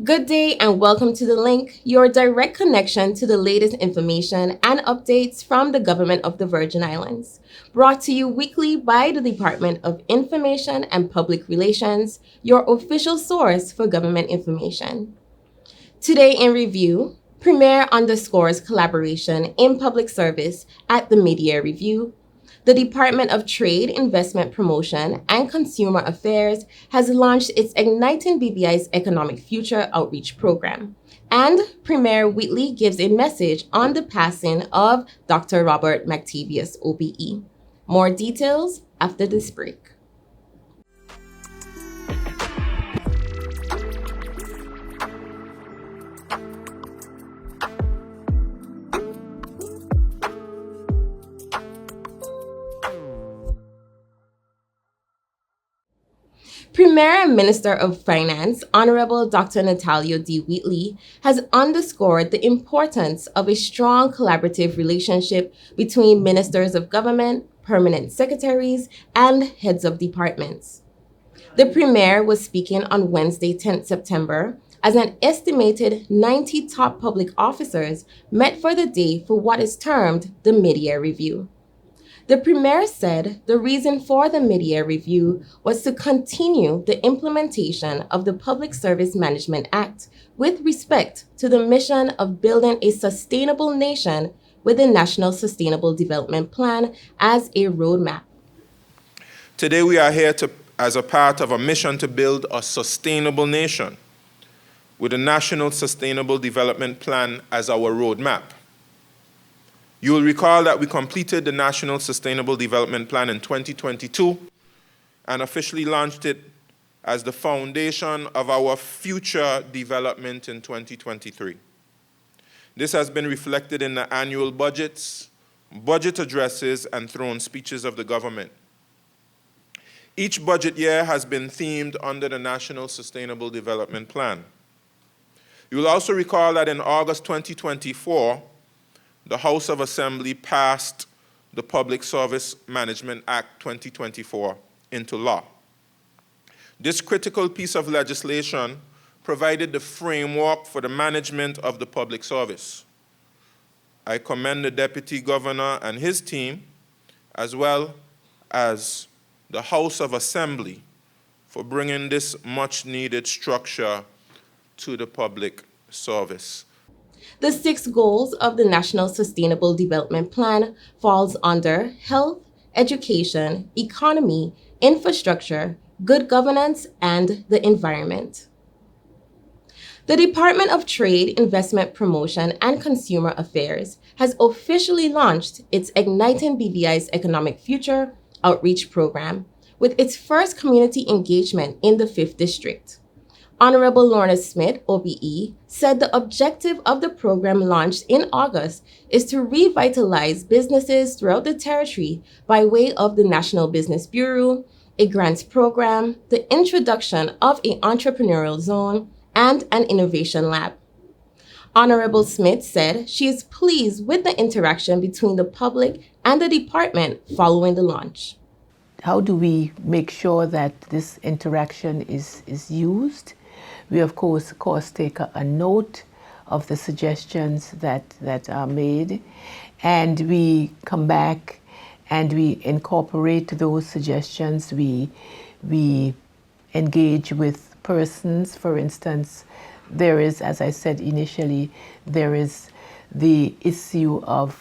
Good day and welcome to The Link, your direct connection to the latest information and updates from the government of the Virgin Islands. Brought to you weekly by the Department of Information and Public Relations, your official source for government information. Today in review, Premier underscores collaboration in public service at the mid-year review. The Department of Trade, Investment Promotion, and Consumer Affairs has launched its Igniting BVI's Economic Future outreach program. And Premier Wheatley gives a message on the passing of Dr. Robert Mactavious, OBE. More details after this break. Premier and Minister of Finance, Honorable Dr. Natalio D. Wheatley, has underscored the importance of a strong collaborative relationship between ministers of government, permanent secretaries, and heads of departments. The Premier was speaking on Wednesday, 10th September, as an estimated 90 top public officers met for the day for what is termed the mid-year review. The Premier said the reason for the mid-year review was to continue the implementation of the Public Service Management Act with respect to the mission of building a sustainable nation with the National Sustainable Development Plan as a roadmap. Today we are here as a part of a mission to build a sustainable nation with the National Sustainable Development Plan as our roadmap. You will recall that we completed the National Sustainable Development Plan in 2022 and officially launched it as the foundation of our future development in 2023. This has been reflected in the annual budgets, budget addresses, and throne speeches of the government. Each budget year has been themed under the National Sustainable Development Plan. You will also recall that in August 2024, the House of Assembly passed the Public Service Management Act 2024 into law. This critical piece of legislation provided the framework for the management of the public service. I commend the Deputy Governor and his team, as well as the House of Assembly, for bringing this much-needed structure to the public service. The 6 goals of the National Sustainable Development Plan falls under health, education, economy, infrastructure, good governance, and the environment. The Department of Trade, Investment Promotion, and Consumer Affairs has officially launched its Igniting BVI's Economic Future outreach program with its first community engagement in the 5th District. Honorable Lorna Smith, OBE, said the objective of the program launched in August is to revitalize businesses throughout the territory by way of the National Business Bureau, a grants program, the introduction of an entrepreneurial zone, and an innovation lab. Honorable Smith said she is pleased with the interaction between the public and the department following the launch. How do we make sure that this interaction is used? We, of course, take a note of the suggestions that are made, and we come back and we incorporate those suggestions. We engage with persons. For instance, there is, as I said initially, there is the issue of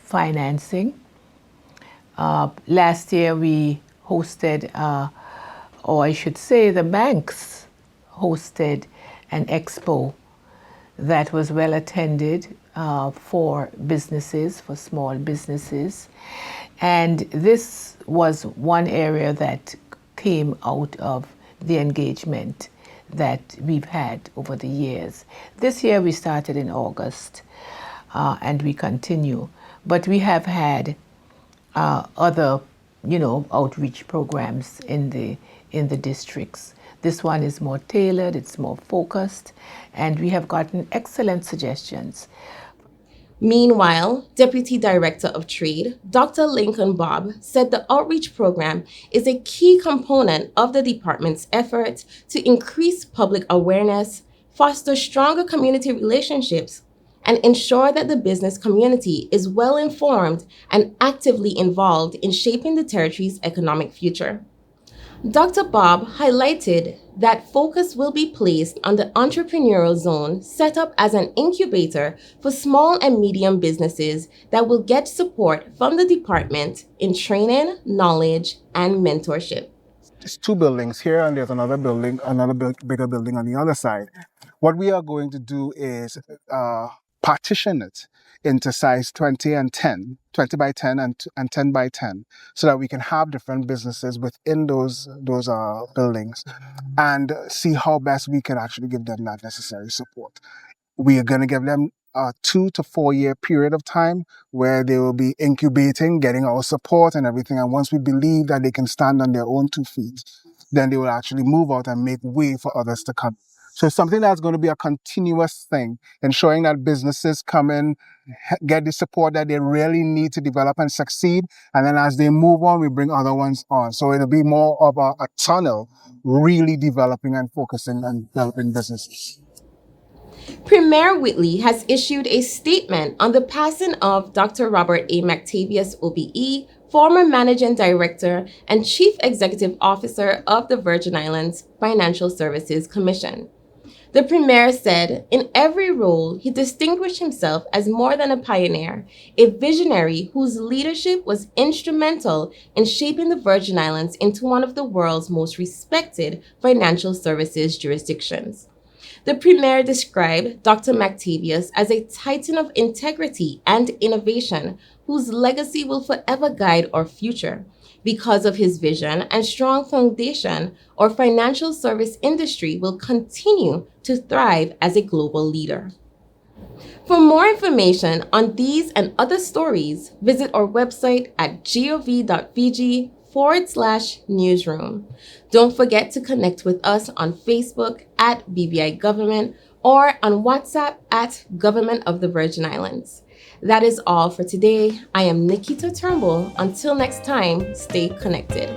financing. Last year we hosted, or I should say the banks hosted an expo that was well attended for businesses, for small businesses. And this was one area that came out of the engagement that we've had over the years. This year we started in August and we continue. But we have had other, outreach programs in the districts. This one is more tailored, it's more focused, and we have gotten excellent suggestions. Meanwhile, Deputy Director of Trade, Dr. Lincoln Bob, said the outreach program is a key component of the department's efforts to increase public awareness, foster stronger community relationships, and ensure that the business community is well informed and actively involved in shaping the territory's economic future. Dr. Bob highlighted that focus will be placed on the entrepreneurial zone set up as an incubator for small and medium businesses that will get support from the department in training, knowledge, and mentorship. There's two buildings here, and there's another building, bigger building on the other side. What we are going to do is partition it into size 20 and 10, 20 by 10 and 10 by 10, so that we can have different businesses within those buildings and see how best we can actually give them that necessary support. We are going to give them a 2 to 4 year period of time where they will be incubating, getting our support and everything. And once we believe that they can stand on their own 2 feet, then they will actually move out and make way for others to come. So it's something that's going to be a continuous thing, ensuring that businesses come in, get the support that they really need to develop and succeed. And then as they move on, we bring other ones on. So it'll be more of a tunnel, really developing and focusing on developing businesses. Premier Wheatley has issued a statement on the passing of Dr. Robert A. Mactavious, OBE, former Managing Director and Chief Executive Officer of the Virgin Islands Financial Services Commission. The Premier said, in every role, he distinguished himself as more than a pioneer, a visionary whose leadership was instrumental in shaping the Virgin Islands into one of the world's most respected financial services jurisdictions. The Premier described Dr. Mactavious as a titan of integrity and innovation whose legacy will forever guide our future. Because of his vision and strong foundation, our financial service industry will continue to thrive as a global leader. For more information on these and other stories, visit our website at gov.fg/newsroom. Don't forget to connect with us on Facebook at BVI Government or on WhatsApp at Government of the Virgin Islands. That is all for today. I am Nikita Turnbull. Until next time, stay connected.